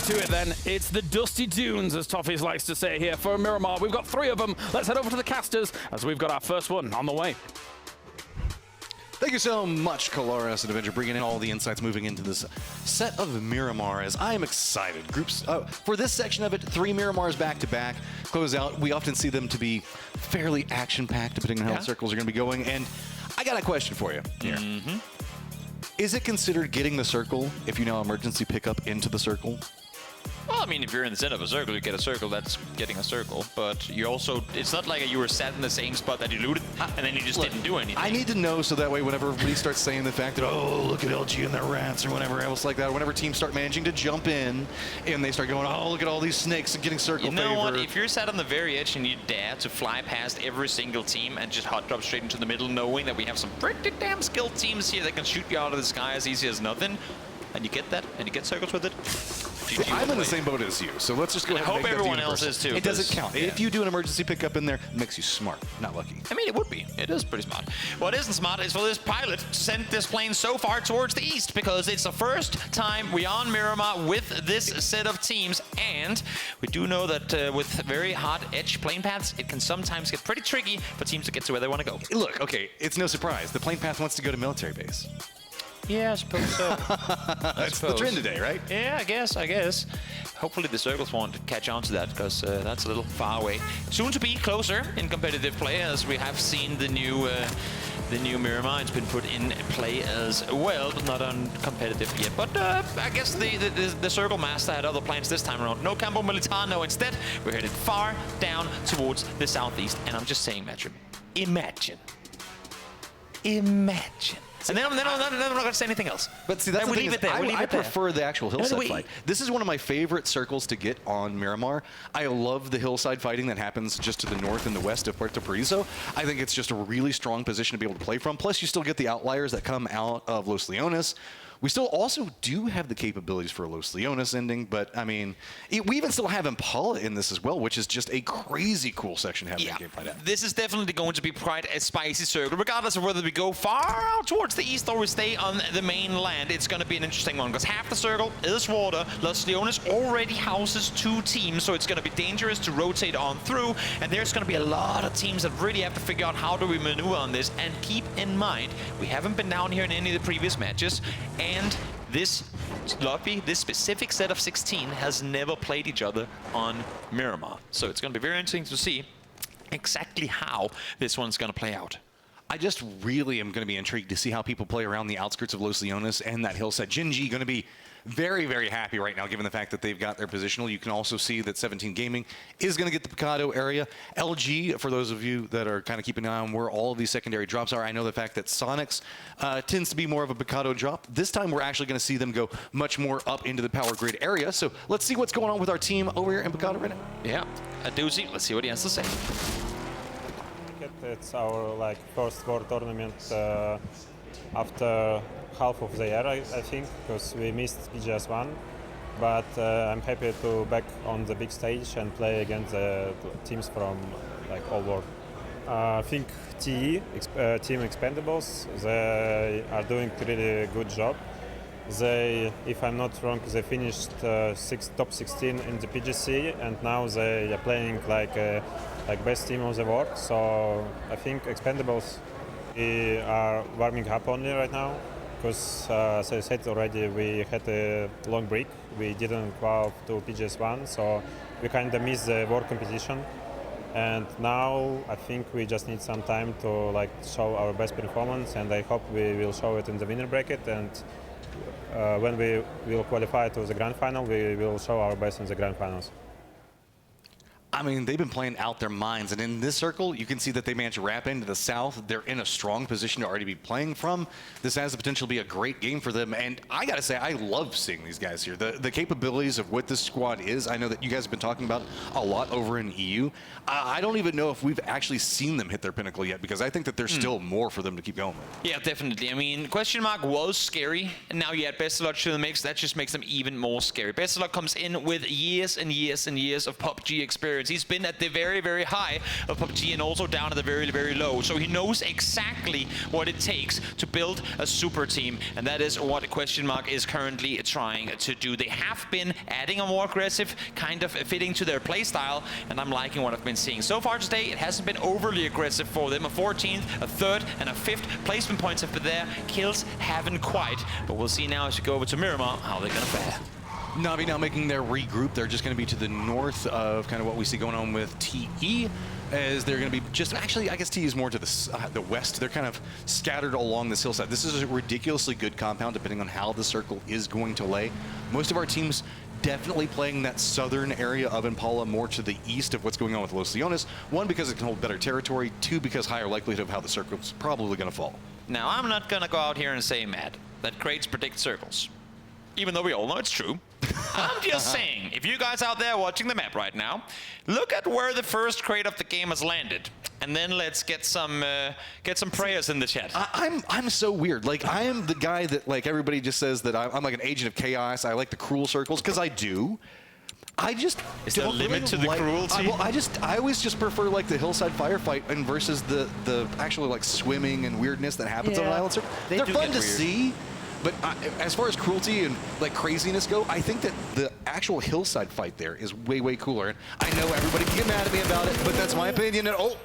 to it then. It's the Dusty Dunes, as Toffees likes to say here for Miramar. We've got 3 of them. Let's head over to the casters as we've got our first one on the way. Thank you so much, Colares and Avenger, bringing in all the insights moving into this set of Miramar, as I am excited. Groups for this section of it, 3 Miramars back-to-back close out. We often see them to be fairly action-packed, depending on how the circles are going to be going. And I got a question for you here. Is it considered getting the circle if you now emergency pick up into the circle? Well, I mean, if you're in the center of a circle, you get a circle, that's getting a circle. But you also, it's not like you were sat in the same spot that you looted, and then you just didn't do anything. I need to know so that way whenever everybody starts saying the fact that, oh, look at LG and their rats or whatever else like that, whenever teams start managing to jump in and they start going, oh, look at all these snakes and getting circle favor. You know what? If you're sat on the very edge and you dare to fly past every single team and just hot drop straight into the middle, knowing that we have some pretty damn skilled teams here that can shoot you out of the sky as easy as nothing, and you get that, and you get circles with it. I'm in the same boat as you, so let's just go ahead and I hope everyone else is too. It doesn't count. Yeah. If you do an emergency pickup in there, it makes you smart, not lucky. I mean, it would be. It is pretty smart. What isn't smart is for this pilot to send this plane so far towards the east, because it's the first time we are on Miramar with this set of teams, and we do know that with very hard edge plane paths, it can sometimes get pretty tricky for teams to get to where they want to go. Look, okay, it's no surprise. The plane path wants to go to military base. Yeah, I suppose so. That's the trend today, right? Yeah, I guess. Hopefully the circles won't catch on to that, because that's a little far away. Soon to be closer in competitive play, as we have seen the new Miramar. It's been put in play as well, but not on competitive yet. But I guess the Circle Master had other plans this time around. No Campo Militar, no. Instead, we're headed far down towards the southeast. And I'm just saying, Matrim, imagine. And then I'm not going to say anything else. But see, that's the thing. I prefer the actual hillside fight. This is one of my favorite circles to get on Miramar. I love the hillside fighting that happens just to the north and the west of Puerto Paraiso. I think it's just a really strong position to be able to play from. Plus, you still get the outliers that come out of Los Leones. We still also do have the capabilities for a Los Leones ending, but I mean, we even still have Impala in this as well, which is just a crazy cool section to have that game fight at. This is definitely going to be quite a spicy circle. Regardless of whether we go far out towards the east or we stay on the mainland, it's going to be an interesting one, because half the circle is water. Los Leones already houses 2 teams, so it's going to be dangerous to rotate on through, and there's going to be a lot of teams that really have to figure out how do we maneuver on this. And keep in mind, we haven't been down here in any of the previous matches, and this lobby, this specific set of 16, has never played each other on Miramar. So it's going to be very interesting to see exactly how this one's going to play out. I just really am going to be intrigued to see how people play around the outskirts of Los Leones and that hillside. Jinji going to be very, very happy right now, given the fact that they've got their positional. You can also see that 17 Gaming is going to get the Picado area. LG, for those of you that are kind of keeping an eye on where all of these secondary drops are, I know the fact that Sonics tends to be more of a Picado drop. This time, we're actually going to see them go much more up into the power grid area. So let's see what's going on with our team over here in Picado right now. Yeah, a doozy. Let's see what he has to say. It's our first World Tournament after half of the year, I think, because we missed PGS1. But I'm happy to back on the big stage and play against the teams from all world. I think TE, Team Expendables, they are doing a really good job. They, if I'm not wrong, they finished top 16 in the PGC, and now they are playing like best team of the world. So I think Expendables, we are warming up only right now, because as I said already, we had a long break. We didn't qualify to PGS1, so we kind of missed the world competition. And now I think we just need some time to show our best performance, and I hope we will show it in the winner bracket. And when we will qualify to the grand final, we will show our best in the grand finals. I mean, they've been playing out their minds, and in this circle, you can see that they managed to wrap into the south. They're in a strong position to already be playing from. This has the potential to be a great game for them, and I gotta say, I love seeing these guys here. The capabilities of what this squad is, I know that you guys have been talking about a lot over in EU. I don't even know if we've actually seen them hit their pinnacle yet, because I think that there's still more for them to keep going with. Yeah, definitely. I mean, Question Mark was scary, and now you add Bestelot to the mix, that just makes them even more scary. Bestelot comes in with years and years and years of PUBG experience. experience. He's been at the very, very high of PUBG and also down at the very, very low. So he knows exactly what it takes to build a super team, and that is what Question Mark is currently trying to do. They have been adding a more aggressive, kind of fitting to their playstyle, and I'm liking what I've been seeing. So far today, it hasn't been overly aggressive for them. A 14th, a 3rd, and a 5th placement points have been there. Kills haven't quite, but we'll see now as we go over to Miramar how they're gonna fare. Na'Vi now making their regroup. They're just going to be to the north of kind of what we see going on with TE, as they're going to be just, actually, I guess TE is more to the west. They're kind of scattered along this hillside. This is a ridiculously good compound, depending on how the circle is going to lay. Most of our teams definitely playing that southern area of Impala, more to the east of what's going on with Los Leones. One, because it can hold better territory. Two, because higher likelihood of how the circle's probably going to fall. Now, I'm not gonna go out here and say, Matt, that crates predict circles. Even though we all know it's true. I'm just saying, if you guys out there watching the map right now, look at where the first crate of the game has landed. And then let's get some prayers in the chat. I'm so weird. Like, I am the guy that, like, everybody just says that I'm like an agent of chaos. I like the cruel circles, because I do. I just Is there a limit to the cruelty? I always just prefer like the hillside firefight and versus the actual like swimming and weirdness that happens on an island circle. They're fun to see, but as far as cruelty and like craziness go, I think that the actual hillside fight there is way cooler. And I know everybody can get mad at me about it, but that's my opinion. And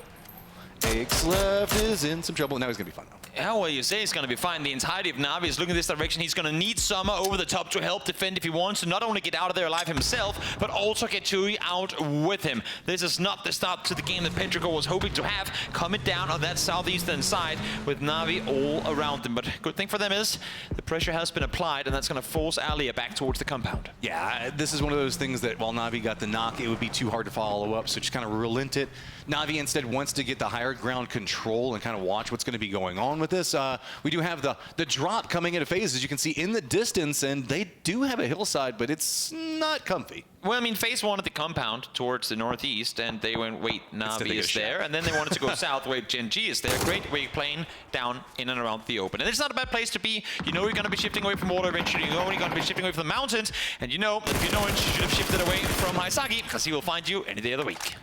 Aix left is in some trouble. Now he's gonna be fine though. Yeah, well, you say he's going to be fine. The entirety of Na'Vi is looking this direction. He's going to need Summer over the top to help defend if he wants to not only get out of there alive himself, but also get Tui out with him. This is not the start to the game that Petrichor was hoping to have, coming down on that southeastern side with Na'Vi all around them. But good thing for them is the pressure has been applied, and that's going to force Alia back towards the compound. Yeah, this is one of those things that while Na'Vi got the knock, it would be too hard to follow up, so just kind of relent it. Na'Vi instead wants to get the higher ground control and kind of watch what's going to be going on with this. We do have the drop coming into phase, as you can see in the distance, and they do have a hillside, but it's not comfy. Well, I mean, phase one of the compound towards the northeast, and they went, wait, Na'Vi is there, and then they wanted to go south, wait, Gen G is there. Great wake plane down in and around the open. And it's not a bad place to be. You know you're going to be shifting away from water eventually. You know you're going to be shifting away from the mountains, and you know, if you know it, you should have shifted away from Haisagi, because he will find you any day of the week.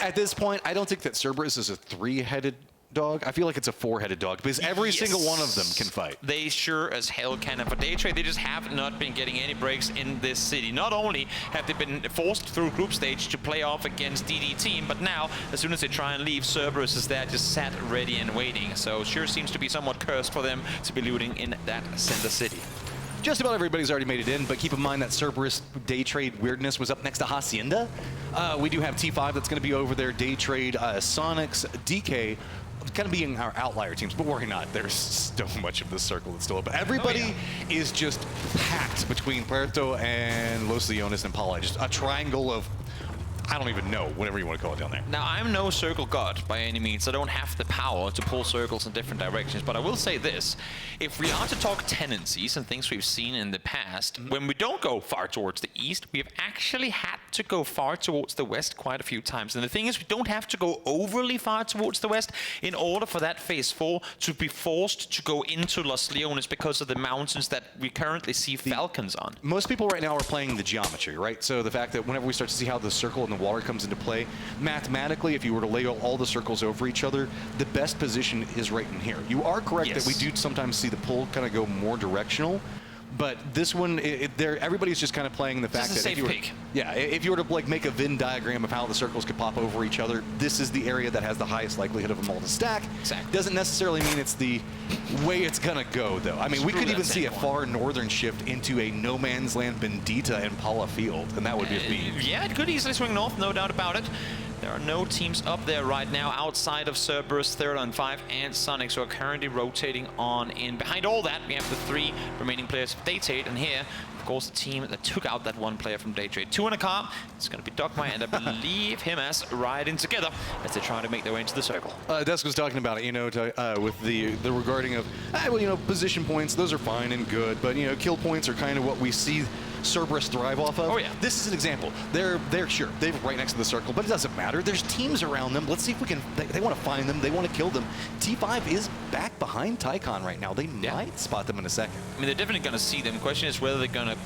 At this point, I don't think that Cerberus is a three-headed dog. I feel like it's a four-headed dog, because every single one of them can fight. They sure as hell can. And for Daytrade, they just have not been getting any breaks in this city. Not only have they been forced through group stage to play off against DD team, but now, as soon as they try and leave, Cerberus is there just sat ready and waiting. So it sure seems to be somewhat cursed for them to be looting in that center city. Just about everybody's already made it in, but keep in mind that Cerberus day trade weirdness was up next to Hacienda. We do have T5 that's going to be over there, day trade, Sonics, DK, kind of being our outlier teams, but worry not. There's so much of this circle that's still open. Everybody is just packed between Puerto and Los Leones and Paula. Just a triangle of, I don't even know, whatever you want to call it down there. Now, I'm no circle god by any means. I don't have the power to pull circles in different directions, but I will say this. If we are to talk tendencies and things we've seen in the past, when we don't go far towards the east, we've actually had to go far towards the west quite a few times. And the thing is, we don't have to go overly far towards the west in order for that phase 4 to be forced to go into Los Leones because of the mountains that we currently see Falcons on. Most people right now are playing the geometry, right? So the fact that whenever we start to see how the circle and the water comes into play, mathematically, if you were to lay all the circles over each other, the best position is right in here. You are correct that we do sometimes see the pull kind of go more directional, but this one, everybody's just kind of playing the fact that if you were to like make a Venn diagram of how the circles could pop over each other, this is the area that has the highest likelihood of them all to stack. Exactly. Doesn't necessarily mean it's the way it's gonna go, though. I mean, we could even see a far northern shift into a no man's land Bendita and Paula Field, and that would be a beat. Yeah, it could easily swing north, no doubt about it. There are no teams up there right now outside of Cerberus, 3rd on 5, and Sonics, who are currently rotating on in. Behind all that, we have the 3 remaining players of Daytrade, and here, of course, the team that took out that one player from Daytrade. 2 in a car. It's going to be Dogmire and I believe him as riding together as they try to make their way into the circle. Desk was talking about it, you know, with the regarding of, well, you know, position points, those are fine and good, but, you know, kill points are kind of what we see Cerberus thrive off of. Oh, yeah. This is an example. They're sure, they're right next to the circle, but it doesn't matter. There's teams around them. Let's see if we can, they want to find them. They want to kill them. T5 is back behind Tycon right now. They might spot them in a second. I mean, they're definitely going to see them. Question is whether they're going to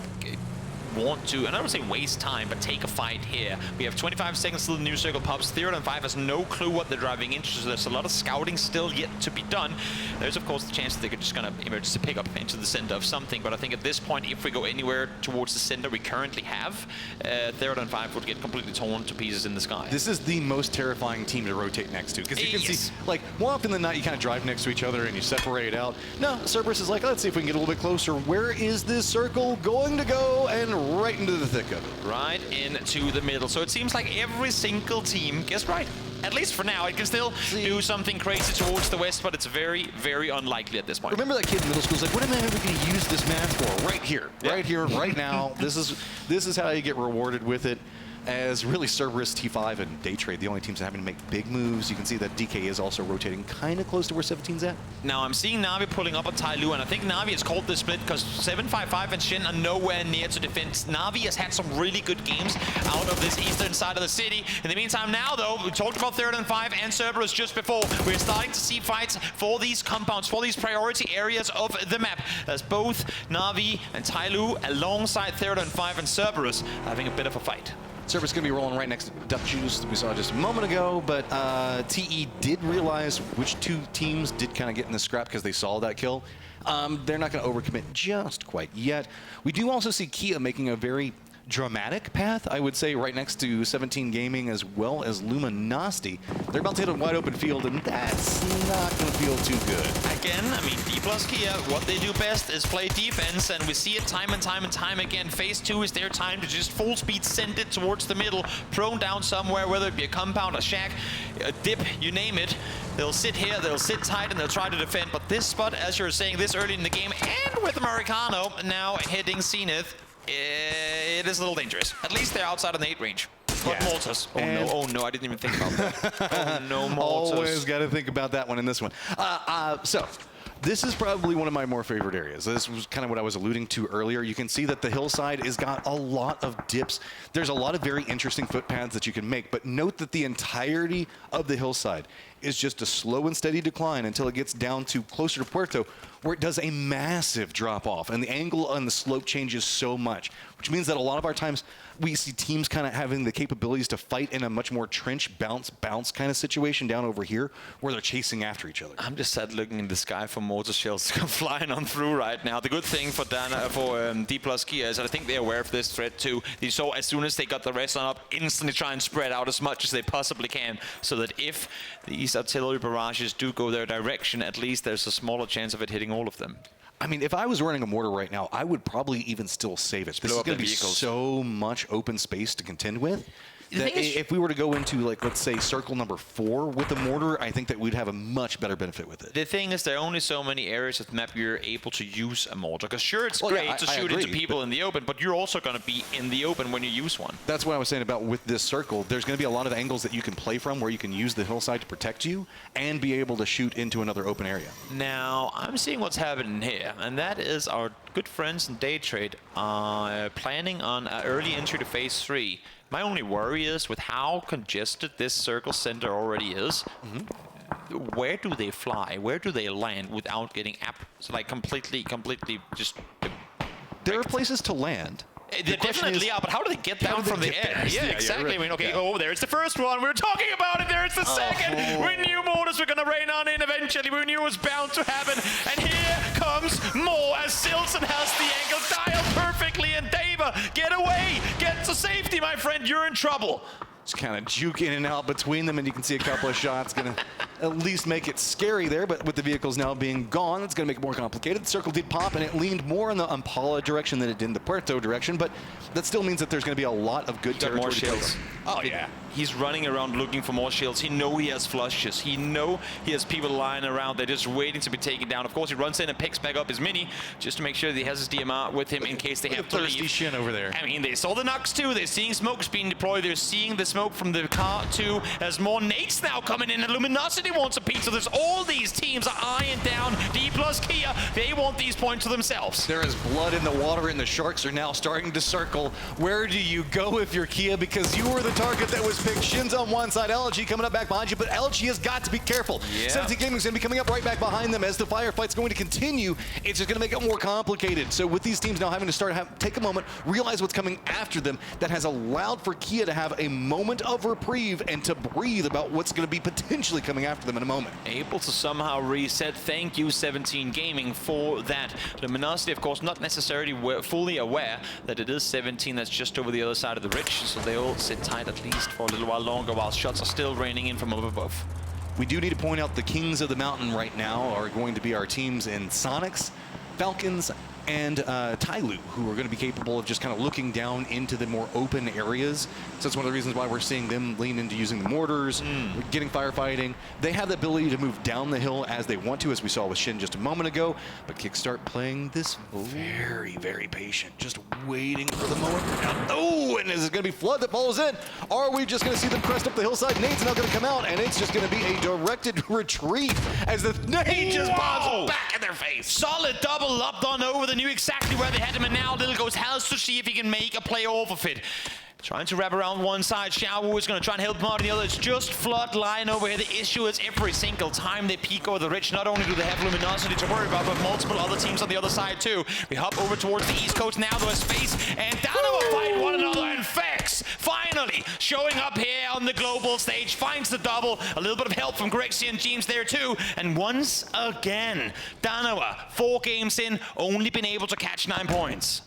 want to, and I don't say waste time, but take a fight here. We have 25 seconds till the new circle pops. 305 has no clue what they're driving into, so there's a lot of scouting still yet to be done. There's, of course, the chance that they could just kind of emergency pick up into the center of something, but I think at this point, if we go anywhere towards the center we currently have, 305 would get completely torn to pieces in the sky. This is the most terrifying team to rotate next to, because you can see, like, more often than not, you kind of drive next to each other and you separate out. No, Cerberus is like, let's see if we can get a little bit closer. Where is this circle going to go? And right into the thick of it. Right into the middle. So it seems like every single team, guess right, at least for now, it can still do something crazy towards the west, but it's very, very unlikely at this point. Remember that kid in middle school who's like, what am I ever going to use this map for? Right here, right now. This is how you get rewarded with it. As really Cerberus, T5, and Daytrade, the only teams having to make big moves. You can see that DK is also rotating kind of close to where 17's at. Now I'm seeing Na'Vi pulling up on Tyloo, and I think Na'Vi has called this split because 755 and Shin are nowhere near to defend. Na'Vi has had some really good games out of this eastern side of the city. In the meantime now, though, we talked about 305 and Cerberus just before. We're starting to see fights for these compounds, for these priority areas of the map. As both Na'Vi and Tyloo, alongside 305 and Cerberus, having a bit of a fight. Cerberus going to be rolling right next to Duck Juice that we saw just a moment ago, but TE did realize which two teams did kind of get in the scrap because they saw that kill. They're not going to overcommit just quite yet. We do also see Kia making a very dramatic path, I would say, right next to 17 Gaming as well as Luminosity. They're about to hit a wide open field, and that's not going to feel too good. Again, I mean, D plus Kia, what they do best is play defense, and we see it time and time and time again. Phase 2 is their time to just full speed send it towards the middle, prone down somewhere, whether it be a compound, a shack, a dip, you name it. They'll sit here, they'll sit tight, and they'll try to defend. But this spot, as you're saying, this early in the game, and with Americano now hitting Zenith, it is a little dangerous. At least they're outside of the 8 range. But Mortis. Oh no, I didn't even think about that. Oh no, Mortis. Always got to think about that one in this one. So, this is probably one of my more favorite areas. This was kind of what I was alluding to earlier. You can see that the hillside has got a lot of dips. There's a lot of very interesting footpaths that you can make, but note that the entirety of the hillside is just a slow and steady decline until it gets down to closer to Puerto, where it does a massive drop off, and the angle on the slope changes so much, which means that a lot of our times we see teams kind of having the capabilities to fight in a much more trench bounce kind of situation down over here, where they're chasing after each other. I'm just sad looking in the sky for mortar shells to come flying on through right now. The good thing for D plus Kia is that I think they're aware of this threat too. They saw as soon as they got the rest on up, instantly try and spread out as much as they possibly can, so that if these artillery barrages do go their direction, at least there's a smaller chance of it hitting all of them. I mean, if I was running a mortar right now, I would probably even still save it. This is going to be so much open space to contend with. That if we were to go into, like, let's say, circle number 4 with the mortar, I think that we'd have a much better benefit with it. The thing is, there are only so many areas of the map you're able to use a mortar. Because sure, it's great to shoot into people in the open, but you're also going to be in the open when you use one. That's what I was saying about with this circle. There's going to be a lot of angles that you can play from where you can use the hillside to protect you and be able to shoot into another open area. Now, I'm seeing what's happening here, and that is our good friends in Daytrade planning on an early entry to phase 3. My only worry is with how congested this circle center already is, where do they fly? Where do they land without getting so like completely just... There are places to land. There definitely are, but how do they get down from the air? Yeah, exactly. I mean, okay, there's the first one. We were talking about it. There's the second. We knew mortars were going to rain on in eventually. We knew it was bound to happen. And here comes more as Silson has the angle dialed perfectly. And Dava, get away. Get to safety, my friend. You're in trouble. Just kind of juke in and out between them, and you can see a couple of shots going to at least make it scary there, but with the vehicles now being gone, it's going to make it more complicated. The circle did pop, and it leaned more in the Impala direction than it did in the Puerto direction, but that still means that there's going to be a lot of good territory. More shields. Oh, yeah. He's running around looking for more shields. He knows he has flushes. He knows he has people lying around. They're just waiting to be taken down. Of course, he runs in and picks back up his Mini just to make sure that he has his DMR with him in case they have to leave. Thirsty Shin over there. I mean, they saw the Nux too. They're seeing smokes being deployed. They're seeing this smoke from the car too. There's more nades now coming in, and Luminosity wants a piece of this. All these teams are eyeing down D plus Kia. They want these points to themselves. There is blood in the water, and the Sharks are now starting to circle. Where do you go if you're Kia? Because you were the target that was picked. Shin's on one side, LG coming up back behind you, but LG has got to be careful. Yeah. 17 Gaming's going to be coming up right back behind them as the firefight's going to continue. It's just going to make it more complicated. So with these teams now having to take a moment, realize what's coming after them, that has allowed for Kia to have a moment of reprieve and to breathe about what's going to be potentially coming after them in a moment. Able to somehow reset. Thank you, 17 Gaming, for that. Luminosity, of course, not necessarily fully aware that it is 17 that's just over the other side of the ridge, so they all sit tight at least for a little while longer while shots are still raining in from up above. We do need to point out the Kings of the Mountain right now are going to be our teams in Sonics, Falcons, and Tyloo, who are going to be capable of just kind of looking down into the more open areas. So that's one of the reasons why we're seeing them lean into using the mortars, getting firefighting. They have the ability to move down the hill as they want to, as we saw with Shin just a moment ago. But Kickstart playing this very, very patient, just waiting for the moment. Oh, and is it going to be Flood that follows in? Or are we just going to see them crest up the hillside? Nade's now going to come out, and it's just going to be a directed retreat as the nade just bombs back in their face. Solid double up, done over. They knew exactly where they had him, and now Little Ghost has to see if he can make a play off of it. Trying to wrap around one side. Xiaowu is going to try and help him out on the other. It's just Flood lying over here. The issue is every single time they peek over the ridge, not only do they have Luminosity to worry about, but multiple other teams on the other side too. We hop over towards the east coast now. There's space, and Dynamo fight one another, and Fex finally showing up here on the global stage, finds the double. A little bit of help from Grexy and James there too. And once again, Dynamo, 4 games in, only been able to catch 9 points.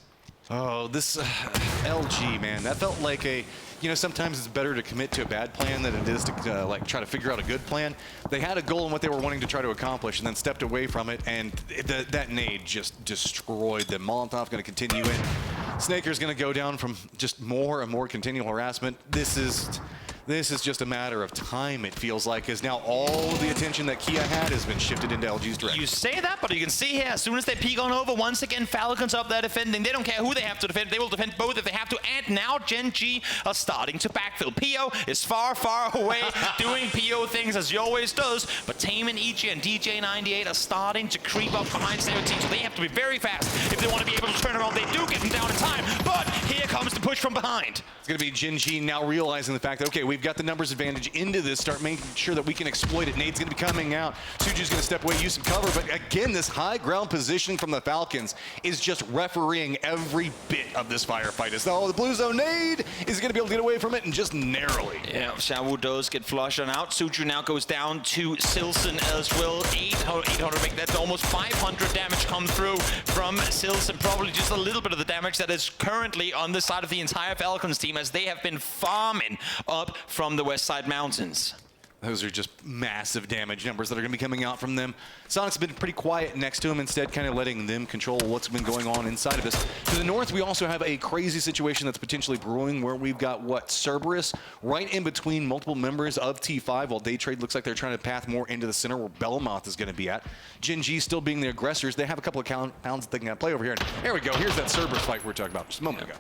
Oh, this LG, man, that felt like a, you know, sometimes it's better to commit to a bad plan than it is to like try to figure out a good plan. They had a goal in what they were wanting to try to accomplish and then stepped away from it, and that nade just destroyed them. Molotov going to continue in. Snaker's going to go down from just more and more continual harassment. This is just a matter of time, it feels like, as now all the attention that Kia had has been shifted into LG's direction. You say that, but you can see here, as soon as they peek on over, once again, Falcons up there defending. They don't care who they have to defend. They will defend both if they have to. And now Gen G are starting to backfill. PO is far, far away, doing PO things as he always does. But Tame and EG and DJ98 are starting to creep up behind 17, so they have to be very fast if they want to be able to turn around. They do get them down in time, but here comes the push from behind. It's going to be Gen G now realizing the fact that, okay, we've got the numbers advantage into this, start making sure that we can exploit it. Nade's going to be coming out. Suju's going to step away, use some cover, but again, this high ground positioning from the Falcons is just refereeing every bit of this firefight. As though the blue zone nade is going to be able to get away from it, and just narrowly. Yeah, Xiaowu does get flushed on out. Suju now goes down to Silson as well. 800 make that almost 500 damage come through from Silson. Probably just a little bit of the damage that is currently on the side of the entire Falcons team, as they have been farming up from the west side mountains. Those are just massive damage numbers that are going to be coming out from them. Sonic's been pretty quiet next to him, instead kind of letting them control what's been going on inside of us. To the north, we also have a crazy situation that's potentially brewing, where we've got, Cerberus right in between multiple members of T5, while Daytrade looks like they're trying to path more into the center where Bellamoth is going to be at. Gen G still being the aggressors. They have a couple of pounds that they can play over here. And there we go. Here's that Cerberus fight we were talking about just a moment ago.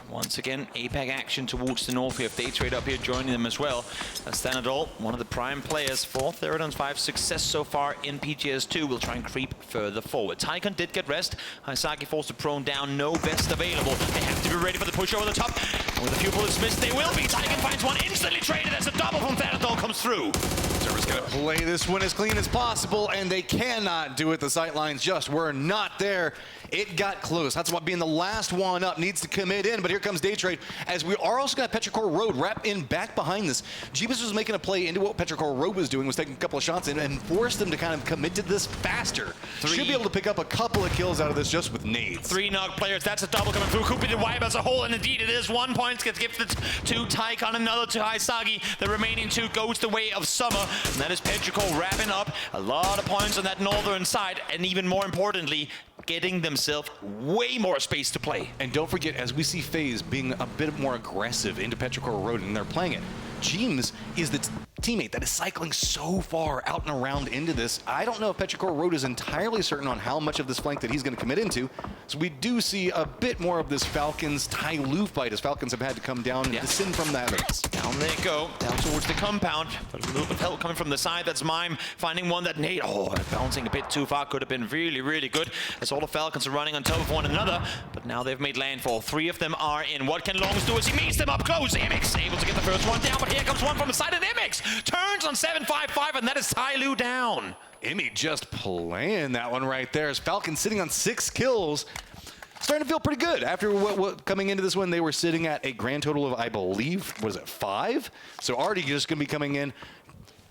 Once again, APAC action towards the north. We have Daytrade up here joining them as well. Stanadol, one of the prime players for Therodon's 5 success so far in PGS2, will try and creep further forward. Tycon did get rest. Haisaki forced to prone down, no best available. They have to be ready for the push over the top. And with a few bullets missed, they will be. Tycon finds one, instantly traded as a double from Therodol comes through. Cerberus going to play this one as clean as possible, and they cannot do it. The sight lines just were not there. It got close. That's why being the last one up needs to commit in, but here comes Daytrade, as we are also got Petrichor Road wrapped in back behind this. Jeebus was making a play into what Petrichor Road was doing, was taking a couple of shots in and forced them to kind of commit to this faster. Should be able to pick up a couple of kills out of this just with nades. 3 knock players, that's a double coming through. Kupi did wipe as a whole, and indeed it is. 1 point gets gifted to Tycon, another to Haisagi. The remaining 2 goes the way of Summer, and that is Petrichor wrapping up a lot of points on that northern side, and even more importantly, getting themselves way more space to play. And don't forget, as we see FaZe being a bit more aggressive into Petrichor Road, and they're playing it, James is the teammate that is cycling so far out and around into this. I don't know if Petrichor Road is entirely certain on how much of this flank that he's going to commit into. That's So we do see a bit more of this Falcons Tyloo fight as Falcons have had to come down and descend from the heavens. Down they go, down towards the compound. But a little bit of help coming from the side. That's Mime finding one that Nate, bouncing a bit too far. Could have been really, really good as all the Falcons are running on top of one another. But now they've made landfall. 3 of them are in. What can Longs do as he meets them up close? Imix able to get the first one down, but here comes one from the side, and Imix turns on 755, and that is Tyloo down. Emmy just playing that one right there as Falcons sitting on 6 kills. Starting to feel pretty good. After what coming into this one, they were sitting at a grand total of, I believe, was it 5? So already just going to be coming in,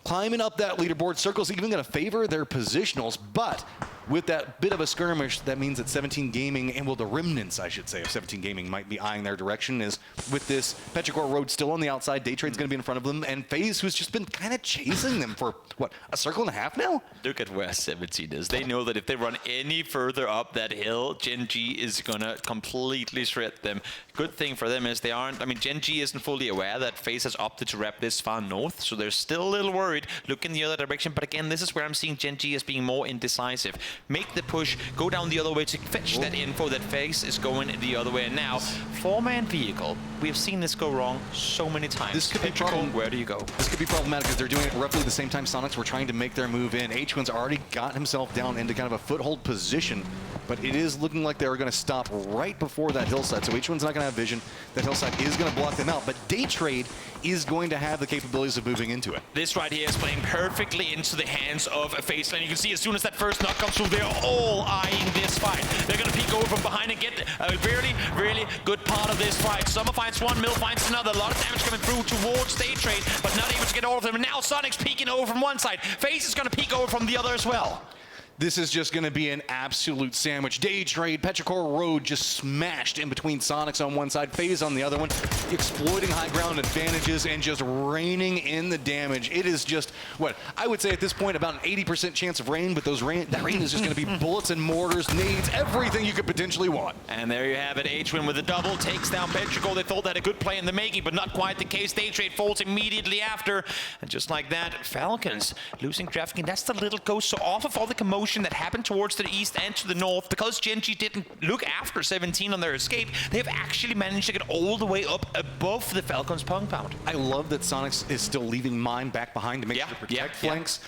climbing up that leaderboard. Circle's even going to favor their positionals, but with that bit of a skirmish, that means that 17 Gaming, and well, the remnants, I should say, of 17 Gaming might be eyeing their direction, is with this Petrichor Road still on the outside, Daytrade's going to be in front of them, and FaZe, who's just been kind of chasing them for, what, a circle and a half now? Look at where 17 is. They know that if they run any further up that hill, Gen G is going to completely shred them. Good thing for them is they aren't, I mean, Gen G isn't fully aware that FaZe has opted to wrap this far north, so they're still a little worried, look in the other direction, but again, this is where I'm seeing Gen G as being more indecisive. Make the push, go down the other way to fetch that info that FaZe is going the other way. And now, 4-man vehicle. We have seen this go wrong so many times. This could be problem. Where do you go? This could be problematic because they're doing it roughly the same time Sonics were trying to make their move in. H1's already got himself down into kind of a foothold position, but it is looking like they're going to stop right before that hillside. So H1's not going to have vision. That hillside is going to block them out, but Daytrade is going to have the capabilities of moving into it. This right here is playing perfectly into the hands of a FaZe lane. You can see as soon as that first knock comes through, they're all eyeing this fight. They're going to peek over from behind and get a really, really good part of this fight. Summer finds one, Mill finds another. A lot of damage coming through towards Daytrade, but not able to get all of them. And now Sonic's peeking over from one side. FaZe is going to peek over from the other as well. This is just going to be an absolute sandwich. Daytrade, Petrichor Road just smashed in between Sonics on one side, FaZe on the other one, exploiting high ground advantages and just raining in the damage. It is just, what, I would say at this point about an 80% chance of rain, but that rain is just going to be bullets and mortars, nades, everything you could potentially want. And there you have it. H-Win with a double, takes down Petrichor. They thought that a good play in the making, but not quite the case. Daytrade falls immediately after. And just like that, Falcons losing trafficking. That's the little ghost. So off of all the commotion that happened towards the east and to the north, because Gen G didn't look after 17 on their escape, they've actually managed to get all the way up above the Falcons' compound. I love that Sonics is still leaving Mime back behind to make sure to protect flanks.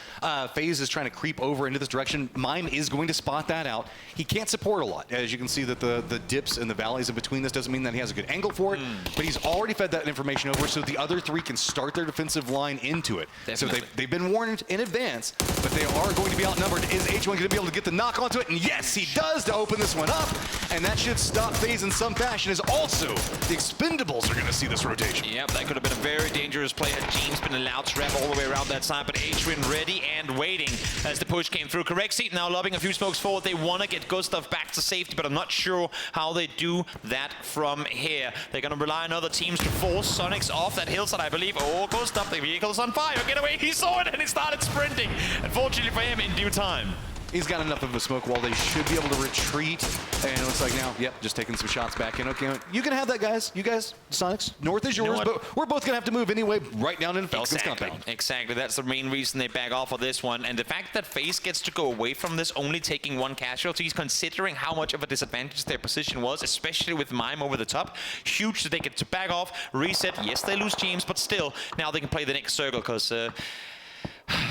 FaZe is trying to creep over into this direction. Mime is going to spot that out. He can't support a lot. As you can see that the dips and the valleys in between this doesn't mean that he has a good angle for it, but he's already fed that information over so the other 3 can start their defensive line into it. Definitely. So they've been warned in advance, but they are going to be outnumbered. Is H1 going to be able to get the knock onto it? And yes, he does to open this one up, and that should stop FaZe in some fashion. Is also the Expendables are going to see this rotation. Yep, that could have been a very dangerous play had Gene's been allowed to wrap all the way around that side, but H-Win ready and waiting as the push came through. Correct seat now lobbing a few smokes forward. They want to get Gustav back to safety, but I'm not sure how they do that from here. They're going to rely on other teams to force Sonics off that hillside, I believe. Oh, Gustav, the vehicle's on fire. Get away. He saw it and he started sprinting. Unfortunately for him, in due time. He's got enough of a smoke wall. They should be able to retreat. And it looks like now, yep, just taking some shots back in. Okay, you can have that, guys. You guys, Sonics, north is yours, but we're both going to have to move anyway right down in Falcons compound. Exactly. That's the main reason they back off of this one. And the fact that FaZe gets to go away from this, only taking 1 casualty, considering how much of a disadvantage their position was, especially with Mime over the top, huge that they get to back off, reset. Yes, they lose James, but still, now they can play the next circle because they're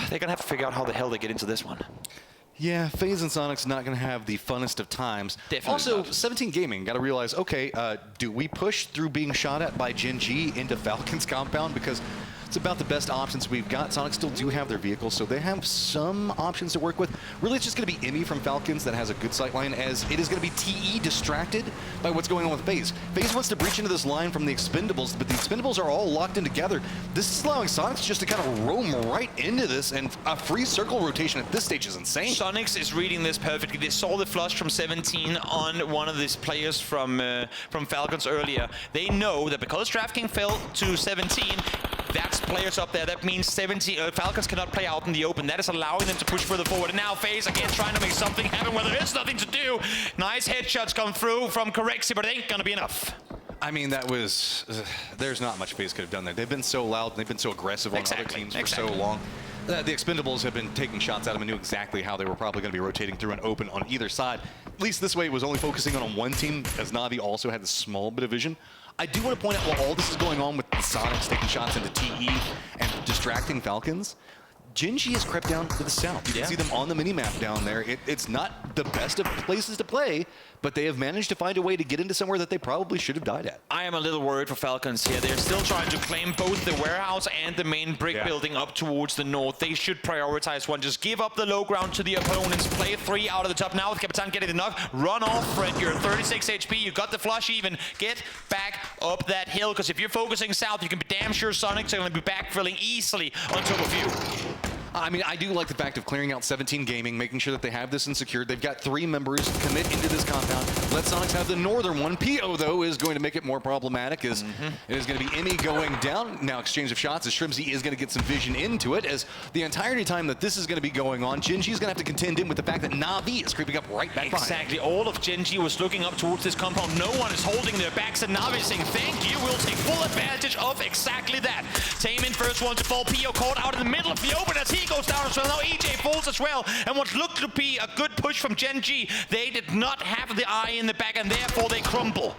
going to have to figure out how the hell they get into this one. Yeah, FaZe and Sonic's not going to have the funnest of times. Definitely also, not. 17 Gaming got to realize, okay, do we push through being shot at by Gen G into Falcons compound? Because it's about the best options we've got. Sonic still do have their vehicles, so they have some options to work with. Really, it's just going to be Emmy from Falcons that has a good sight line, as it is going to be TE distracted by what's going on with FaZe. FaZe wants to breach into this line from the Expendables, but the Expendables are all locked in together. This is allowing Sonics just to kind of roam right into this, and a free circle rotation at this stage is insane. Sonics is reading this perfectly. They saw the flush from 17 on one of these players from Falcons earlier. They know that because trafficking fell to 17, that's players up there. That means Falcons cannot play out in the open. That is allowing them to push further forward. And now FaZe again trying to make something happen where there is nothing to do. Nice headshots come through from Correxi, but it ain't gonna be enough. I mean, that was... there's not much FaZe could have done there. They've been so loud, and they've been so aggressive on other teams for so long. The Expendables have been taking shots at him and knew exactly how they were probably going to be rotating through and open on either side. At least this way it was only focusing on one team, as Na'Vi also had a small bit of vision. I do want to point out, while all this is going on with the Sonics taking shots into TE and distracting Falcons, Gen.G has crept down to the south. You can see them on the mini-map down there. It's not the best of places to play, but they have managed to find a way to get into somewhere that they probably should have died at. I am a little worried for Falcons here. They're still trying to claim both the warehouse and the main brick building up towards the north. They should prioritize one. Just give up the low ground to the opponents. Play 3 out of the top. Now with Capitan getting the knock, run off, Fred. You're 36 HP. You got the flush even. Get back up that hill, because if you're focusing south, you can be damn sure Sonics are going to be backfilling easily on top of you. I mean, I do like the fact of clearing out 17 Gaming, making sure that they have this unsecured. They've got 3 members commit into this compound. Let Sonics have the northern one. PO, though, is going to make it more problematic, as it is going to be Emmy going down. Now, exchange of shots, as Shrimzy is going to get some vision into it, as the entirety time that this is going to be going on, Gen.G is going to have to contend in with the fact that Na'Vi is creeping up right back behind. Exactly. All of Gen.G was looking up towards this compound. No one is holding their backs, and Na'Vi is saying, thank you, we'll take full advantage of exactly that. Taemin first one to fall. PO caught out in the middle of the open as he goes down as well. Now EJ falls as well, and what looked to be a good push from Gen.G, they did not have the eye in the back, and therefore they crumble.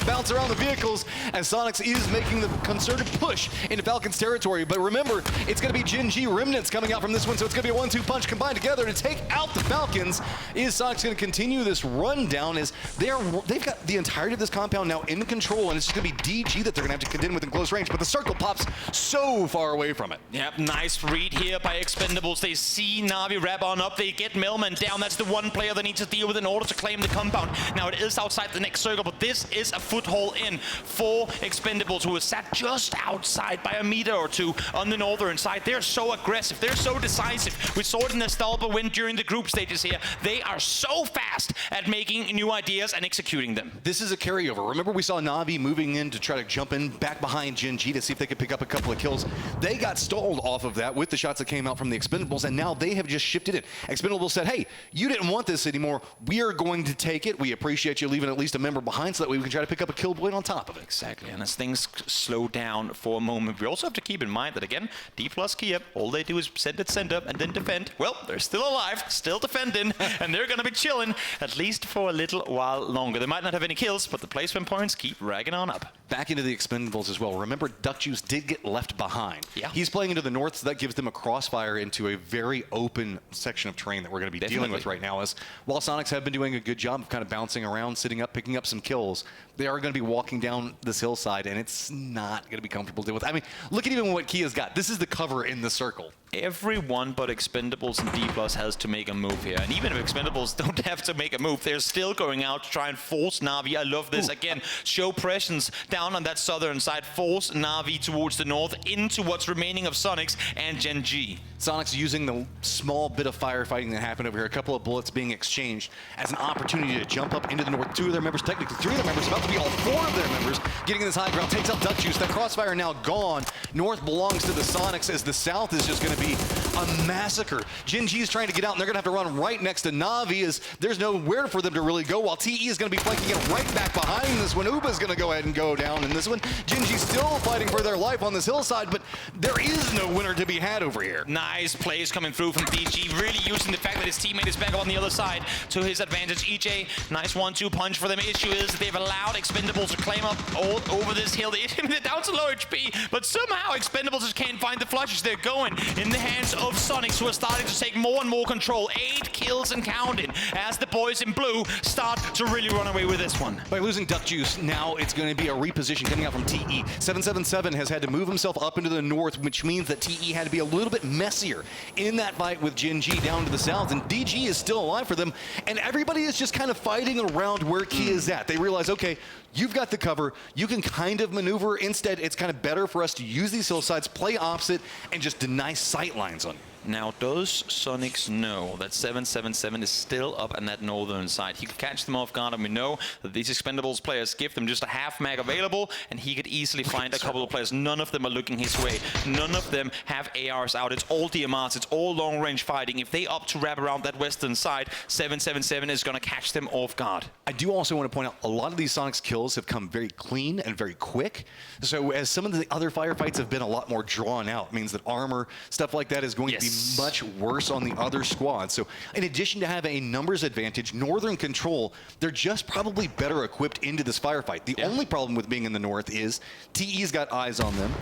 Bounce around the vehicles as Sonics is making the concerted push into Falcons territory. But remember, it's going to be Gen.G remnants coming out from this one, so it's going to be a 1-2 punch combined together to take out the Falcons. Is Sonics going to continue this rundown as they've got the entirety of this compound now in control, and it's just going to be DG that they're going to have to contend with in close range, but the circle pops so far away from it. Yep, nice read here by Expendables. They see Na'Vi wrap on up. They get Millman down. That's the one player they need to deal with in order to claim the compound. Now, it is outside the next circle, but this is a foothold in for Expendables, who is sat just outside by a meter or two on the northern side. They're so aggressive. They're so decisive. We saw it in the Stalber win during the group stages here. They are so fast at making new ideas and executing them. This is a carryover. Remember, we saw Na'Vi moving in to try to jump in back behind Gen.G to see if they could pick up a couple of kills. They got stalled off of that with the shots that came out from the Expendables, and now they have just shifted it. Expendables said, hey, you didn't want this anymore. We are going to take it. We appreciate you leaving at least a member behind so that way we can try to pick up a kill point on top of it. Exactly, and as things slow down for a moment, we also have to keep in mind that, again, D plus Kiev, all they do is send up and then defend. Well, they're still alive, still defending, and they're going to be chilling at least for a little while longer. They might not have any kills, but the placement points keep ragging on up. Back into the Expendables as well. Remember, Duck Juice did get left behind. Yeah. He's playing into the north, so that gives them a crossfire into a very open section of terrain that we're going to be dealing with right now. As while Sonics have been doing a good job of kind of bouncing around, sitting up, picking up some kills, they are going to be walking down this hillside, and it's not going to be comfortable to deal with. I mean, look at even what Kia's got. This is the cover in the circle. Everyone but Expendables and D+ has to make a move here. And even if Expendables don't have to make a move, they're still going out to try and force Na'Vi. I love this. Again, show presence down on that southern side. Force Na'Vi towards the north into what's remaining of Sonics and Gen.G. Sonics using the small bit of firefighting that happened over here, a couple of bullets being exchanged as an opportunity to jump up into the north. 2 of their members, technically 3 of their members, about to be all 4 of their members, getting in this high ground, takes out Duck Juice. That crossfire now gone. North belongs to the Sonics, as the south is just going to be a massacre. Gen.G is trying to get out, and they're going to have to run right next to Na'Vi, as there's nowhere for them to really go, while TE is going to be flanking it right back behind this one. Uba's going to go ahead and go down in this one. Gen.G still fighting for their life on this hillside, but there is no winner to be had over here. Nice plays coming through from DG, really using the fact that his teammate is back up on the other side to his advantage. EJ, nice 1-2 punch for them. Issue is that they've allowed Expendables to claim up all over this hill. They're down to low HP, but somehow Expendables just can't find the flushes. They're going in the hands of Sonics, who are starting to take more and more control. 8 kills and counting as the boys in blue start to really run away with this one. By losing Duck Juice, now it's going to be a reposition coming out from TE. 777 has had to move himself up into the north, which means that TE had to be a little bit messier in that fight with Gen.G down to the south, and DG is still alive for them, and everybody is just kind of fighting around where Kia is at. They realize, okay, you've got the cover, you can kind of maneuver. Instead, it's kind of better for us to use these hillsides, play opposite, and just deny sight lines on you. Now, does Sonics know that 777 is still up on that northern side? He could catch them off guard, and we know that these Expendables players give them just a half mag available, and he could easily find a couple of players. None of them are looking his way. None of them have ARs out. It's all DMRs. It's all long-range fighting. If they opt to wrap around that western side, 777 is going to catch them off guard. I do also want to point out a lot of these Sonics kills have come very clean and very quick. So as some of the other firefights have been a lot more drawn out, it means that armor, stuff like that is going to be much worse on the other squads. So in addition to having a numbers advantage, Northern Control, they're just probably better equipped into this firefight. The only problem with being in the north is TE's got eyes on them.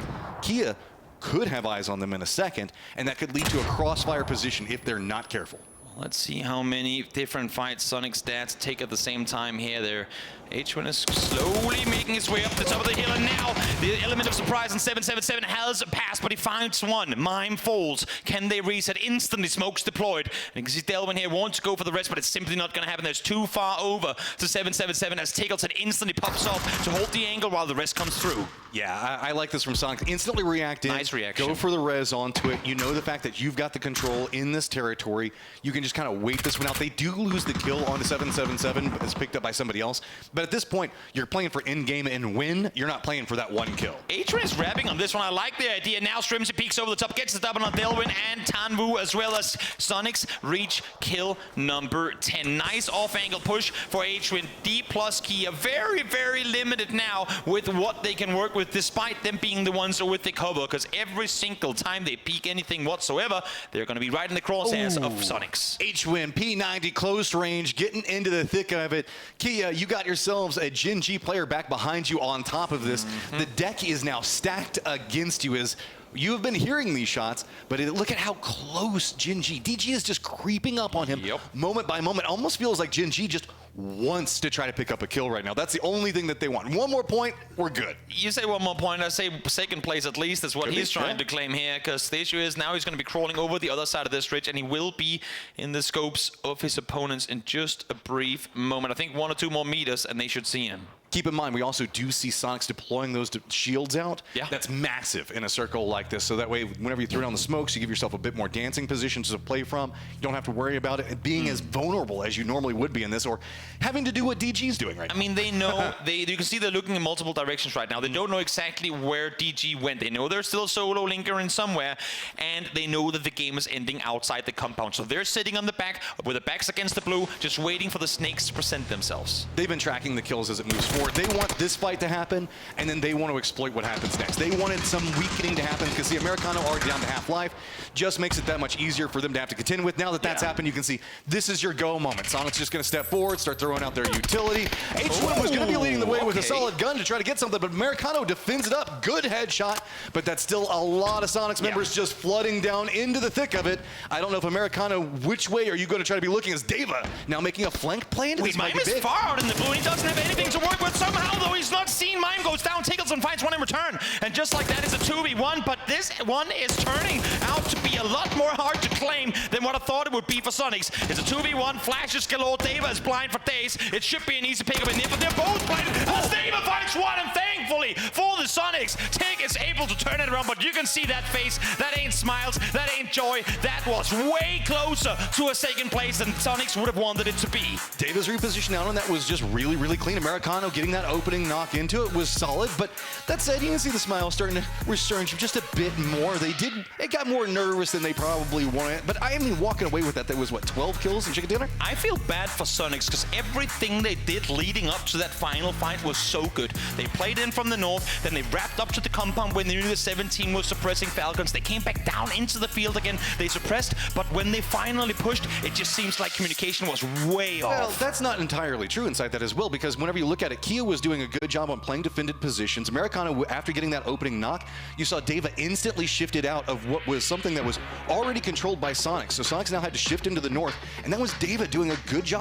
Kia could have eyes on them in a second, and that could lead to a crossfire position if they're not careful. Let's see how many different fights Sonic stats take at the same time here. There, H1 is slowly making his way up the top of the hill, and now the element of surprise on 777 has passed, but he finds one. Mime falls. Can they reset? Instantly, smoke's deployed. And you can see Delvin here wants to go for the rest, but it's simply not going to happen. There's too far over to 777 as Tickleton instantly pops off to hold the angle while the rest comes through. Yeah, I like this from Sonic. Instantly react in. Nice reaction. Go for the res onto it. You know the fact that you've got the control in this territory. You can just kind of wait this one out. They do lose the kill onto 777, but it's picked up by somebody else. But at this point, you're playing for in-game and win. You're not playing for that one kill. H1 is wrapping on this one. I like the idea. Now Strimsy peeks over the top, gets the double on Delvin and Tanvu, as well as Sonics reach kill number 10. Nice off-angle push for H1. D plus Kia, very, very limited now with what they can work with, despite them being the ones with the cover, because every single time they peek anything whatsoever, they're going to be right in the crosshairs of Sonics. H-Win, P90, close range, getting into the thick of it. Kia, you got yourselves a Gen G player back behind you on top of this. The deck is now stacked against you as you have been hearing these shots, but look at how close Gen G. DG is just creeping up on him moment by moment. Almost feels like Gen G just wants to try to pick up a kill right now. That's the only thing that they want. One more point, we're good. You say one more point, I say second place at least is what he's trying to claim here, because the issue is now he's going to be crawling over the other side of this ridge, and he will be in the scopes of his opponents in just a brief moment. I think 1 or 2 more meters, and they should see him. Keep in mind, we also do see Sonics deploying those shields out. Yeah. That's massive in a circle like this. So that way, whenever you throw down the smokes, you give yourself a bit more dancing positions to play from. You don't have to worry about it being as vulnerable as you normally would be in this, or having to do what DG's doing right now. I mean, they know, you can see they're looking in multiple directions right now. They don't know exactly where DG went. They know there's still a solo linker in somewhere, and they know that the game is ending outside the compound. So they're sitting on the back, with their backs against the blue, just waiting for the snakes to present themselves. They've been tracking the kills as it moves forward. They want this fight to happen, and then they want to exploit what happens next. They wanted some weakening to happen because the Americano already down to half-life just makes it that much easier for them to have to contend with. Now that that's happened, you can see this is your go moment. Sonic's just going to step forward, start throwing out their utility. H1 was going to be leading the way with a solid gun to try to get something, but Americano defends it up. Good headshot, but that's still a lot of Sonics members just flooding down into the thick of it. I don't know if Americano, which way are you going to try to be looking as Deva now making a flank play into this might be Mime is big. far out in the blue. He doesn't have anything to work with somehow, though. He's not seen. Mime goes down. Tickleton finds one in return. And just like that, it's a 2v1. But this one is turning out to be a lot more hard to claim than what I thought it would be for Sonics. It's a 2v1. Flashes galore. Deva is blind for days. It should be an easy pickup in there, but they're both blind. As Deva finds one, and thankfully for the Sonics, Tig is able to turn it around. But you can see that face. That ain't smiles. That ain't joy. That was way closer to a second place than Sonics would have wanted it to be. Davis reposition out on that was just really, really clean. Americano getting that opening knock into it was solid, but that said, you can see the smile starting to return just a bit more. It got more nervous than they probably wanted, but I mean, walking away with that was, what, 12 kills in chicken dinner? I feel bad for Sonics because everything they did leading up to that final fight was so good. They played in from the north, then they wrapped up to the compound when they knew the 17 was suppressing Falcons. They came back down into the field again. They suppressed, but when they finally pushed, it just seems like communication was way off. Well, that's not entirely true inside that as well, because whenever you look at it, Kia was doing a good job on playing defended positions. Americano, after getting that opening knock, you saw Deva instantly shifted out of what was something that was already controlled by Sonics. So Sonics now had to shift into the north, and that was Deva doing a good job